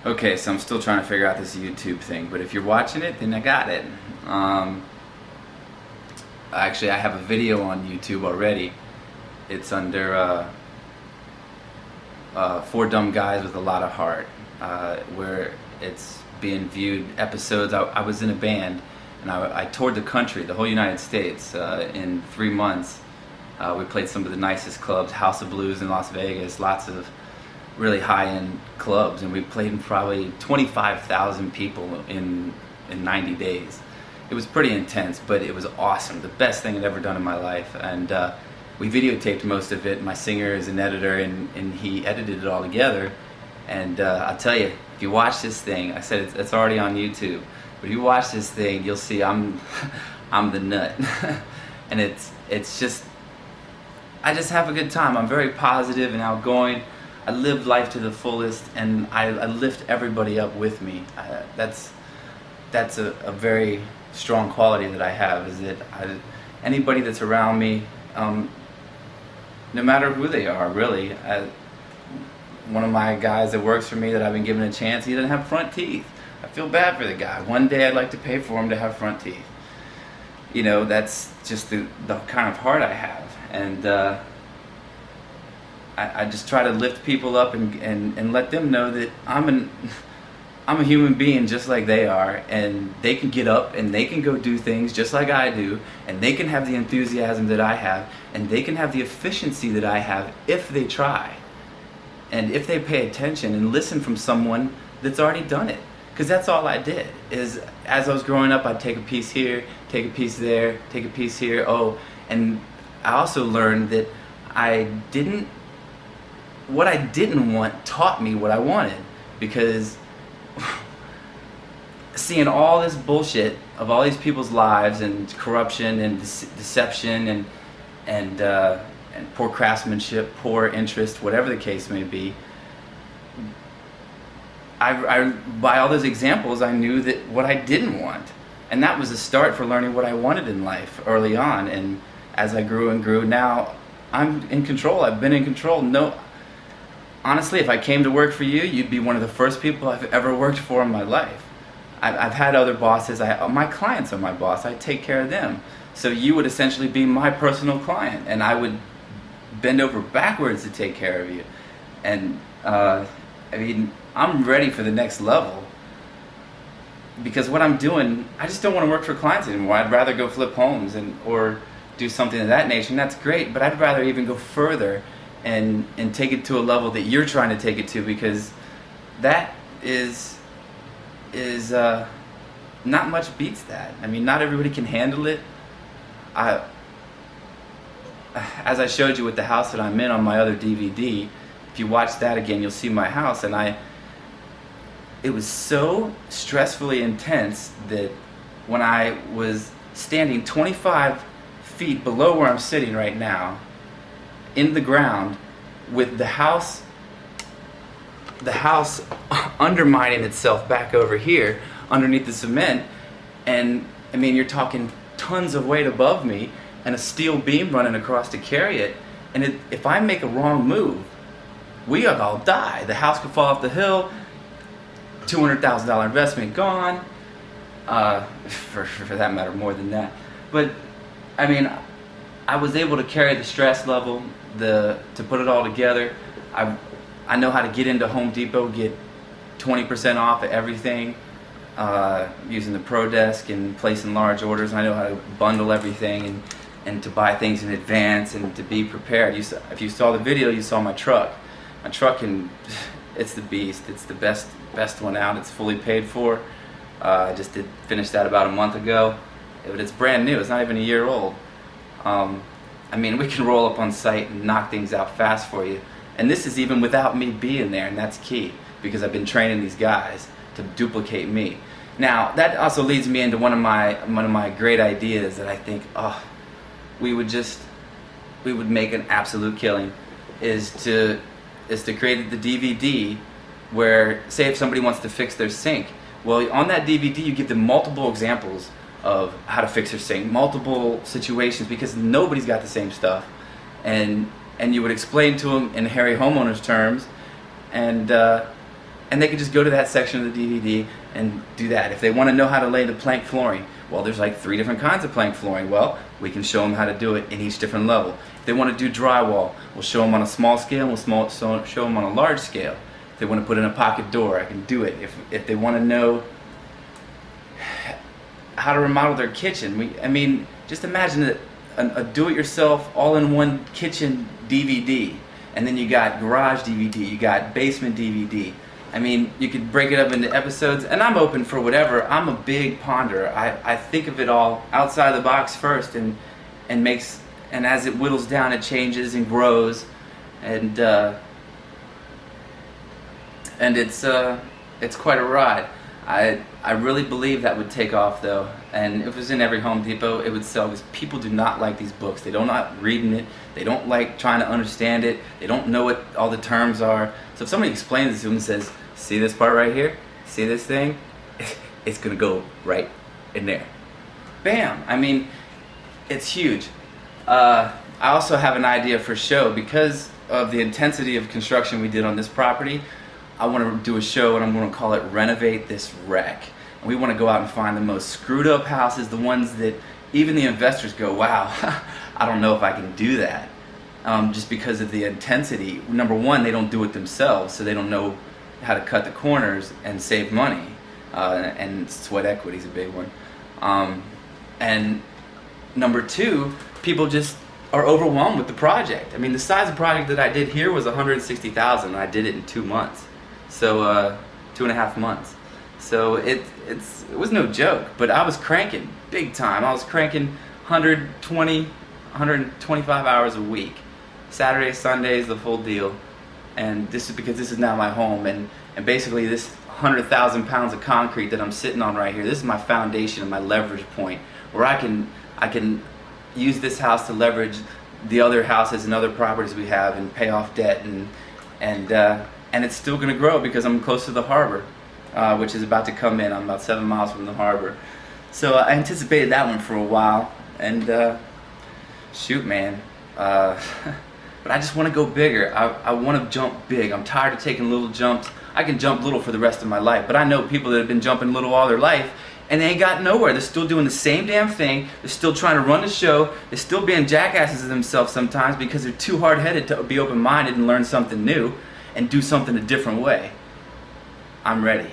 Okay, so I'm still trying to figure out this YouTube thing, but if you're watching it, then I got it. Actually, I have a video on YouTube already. It's under Four Dumb Guys with a Lot of Heart, where it's being viewed episodes. I was in a band, and I toured the country, the whole United States, in 3 months. We played some of the nicest clubs, House of Blues in Las Vegas, lots of really high-end clubs, and we played in probably 25,000 people in 90 days. It was pretty intense, but it was awesome. The best thing I'd ever done in my life. And we videotaped most of it. My singer is an editor, and he edited it all together. And I'll tell you, if you watch this thing, I said it's already on YouTube, but if you watch this thing, you'll see I'm the nut. And it's just, I just have a good time. I'm very positive and outgoing. I live life to the fullest, and I lift everybody up with me. That's a very strong quality that I have, is that anybody that's around me, no matter who they are, really. One of my guys that works for me that I've been given a chance, he doesn't have front teeth. I feel bad for the guy. One day I'd like to pay for him to have front teeth. You know, that's just the kind of heart I have. And I just try to lift people up and let them know that I'm a human being just like they are, and they can get up and they can go do things just like I do, and they can have the enthusiasm that I have, and they can have the efficiency that I have if they try, and if they pay attention and listen from someone that's already done it. Because that's all I did. Is as I was growing up, I'd take a piece here, take a piece there, take a piece here. Oh, and I also learned that what I didn't want taught me what I wanted, because seeing all this bullshit of all these people's lives and corruption and deception and poor craftsmanship, poor interest, whatever the case may be, by all those examples, I knew that what I didn't want, and that was a start for learning what I wanted in life early on. And as I grew and grew, now I'm in control. I've been in control. No. Honestly, if I came to work for you, you'd be one of the first people I've ever worked for in my life. I've had other bosses. My clients are my boss. I take care of them. So you would essentially be my personal client, and I would bend over backwards to take care of you. And I mean, I'm ready for the next level, because what I'm doing, I just don't want to work for clients anymore. I'd rather go flip homes or do something of that nature, and that's great, but I'd rather even go further and take it to a level that you're trying to take it to, because that is not much beats that. I mean, not everybody can handle it. As I showed you with the house that I'm in on my other DVD, if you watch that again, you'll see my house, and it was so stressfully intense that when I was standing 25 feet below where I'm sitting right now, in the ground, with the house undermining itself back over here underneath the cement, and I mean, you're talking tons of weight above me and a steel beam running across to carry it, and if I make a wrong move, we all die. The house could fall off the hill, $200,000 investment gone, for that matter, more than that. But I mean, I was able to carry the stress level, to put it all together. I know how to get into Home Depot, get 20% off of everything, using the Pro Desk and placing large orders. And I know how to bundle everything and to buy things in advance and to be prepared. If you saw the video, you saw my truck. My truck, it's the beast. It's the best one out. It's fully paid for. I just finished that about a month ago, but it's brand new. It's not even a year old. I mean, we can roll up on site and knock things out fast for you. And this is even without me being there, and that's key, because I've been training these guys to duplicate me. Now, that also leads me into one of my great ideas that I think, we would make an absolute killing, is to create the DVD where, say if somebody wants to fix their sink, well, on that DVD you give them multiple examples of how to fix their sink, multiple situations, because nobody's got the same stuff, and you would explain to them in hairy homeowners terms, and and they could just go to that section of the DVD and do that. If they want to know how to lay the plank flooring, well, there's like 3 different kinds of plank flooring. Well, we can show them how to do it in each different level. If they want to do drywall, we'll show them on a small scale, and we'll show them on a large scale. If they want to put in a pocket door, I can do it. If they want to know how to remodel their kitchen, I mean, just imagine a do-it-yourself, all-in-one kitchen DVD, and then you got garage DVD, you got basement DVD. I mean, you could break it up into episodes, and I'm open for whatever. I'm a big ponderer. I think of it all outside the box first, and as it whittles down, it changes and grows, and it's quite a ride. I really believe that would take off though, and if it was in every Home Depot, it would sell, because people do not like these books. They don't like reading it. They don't like trying to understand it. They don't know what all the terms are. So if somebody explains it to them and says, see this part right here? See this thing? It's gonna go right in there. Bam! I mean, it's huge. I also have an idea for a show. Because of the intensity of construction we did on this property, I want to do a show, and I'm going to call it Renovate This Wreck. And we want to go out and find the most screwed up houses, the ones that even the investors go, wow, I don't know if I can do that. Just because of the intensity. Number one, they don't do it themselves, so they don't know how to cut the corners and save money. And sweat equity is a big one. And number two, people just are overwhelmed with the project. I mean, the size of the project that I did here was $160,000, and I did it in 2 months. So 2.5 months. So it was no joke, but I was cranking big time. I was cranking 120, 125 hours a week. Saturdays, Sundays, the full deal. And this is because this is now my home, and basically this 100,000 pounds of concrete that I'm sitting on right here, this is my foundation and my leverage point, where I can use this house to leverage the other houses and other properties we have and pay off debt, and it's still going to grow because I'm close to the harbor, which is about to come in. I'm about 7 miles from the harbor. So I anticipated that one for a while, and shoot, man. But I just want to go bigger. I want to jump big. I'm tired of taking little jumps. I can jump little for the rest of my life, but I know people that have been jumping little all their life, and they ain't got nowhere. They're still doing the same damn thing. They're still trying to run the show. They're still being jackasses of themselves sometimes because they're too hard-headed to be open-minded and learn something new and do something a different way. I'm ready.